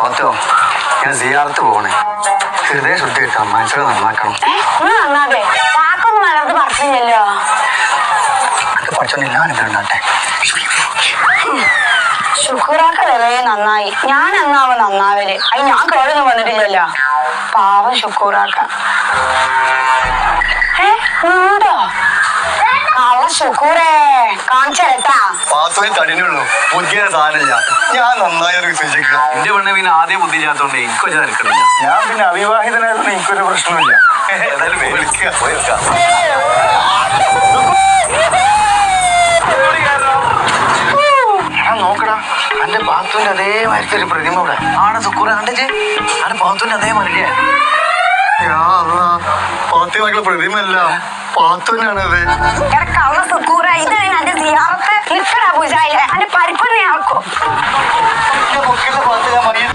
പാത്തോ, ഞാൻ സിയാറത്ത് പോകണേ. ഹൃദയ ശുദ്ധി കിട്ടാം, മനസ്സിൽ നന്നാക്കണം. നന്നാകെ പാക്കൊന്നും വളർന്ന് പറഞ്ഞില്ലല്ലോ. അത് പഠിച്ചോണ്ടില്ല ഉണ്ടാട്ടെ. ശുക്രാക്ക വരെ നന്നായി, ഞാൻ എന്നാവും നന്നാവല്. അത് ഞാൻ കേടൊന്നും വന്നിട്ടില്ലല്ലോ. പാവം ശുക്രാക്ക. ഉണ്ടോ അവ ശുക്കൂറേ കാണിച്ചേട്ടാ. പാത്തോയും കഠിനുള്ളൂ, പുതിയ സാധനമില്ല. ഞാൻ നന്നായി വിശ്വസിക്കാം. എന്റെ പെണ്ണ് പിന്നെ ആദ്യം ബുദ്ധി ഇല്ലാത്തോണ്ട് എനിക്കൊരു തിരക്കണില്ല. ഞാൻ പിന്നെ അവിവാഹിതനായതുകൊണ്ട് എനിക്കൊരു പ്രശ്നമില്ല. ഏതായാലും നോക്കടാ, എന്റെ പാത്തുവിന്റെ അതേമാതിരത്തെ ഒരു പ്രതിമ ഇവിടെ ആണ്. സുക്കൂറെ കണ്ടേ ആണ് പാത്തുവിന്റെ അതേ മരില്ലേ? പാത്തുമായിട്ടുള്ള പ്രതിമല്ല, പാത്തുവിനാണത്. കള്ള സുക്കൂറ, ഇത് എന്റെ സിയാറത്ത് നിൽക്കടാ പൂജായിലെ. എന്റെ പരിപ്പൊന്നെ ആക്കോ.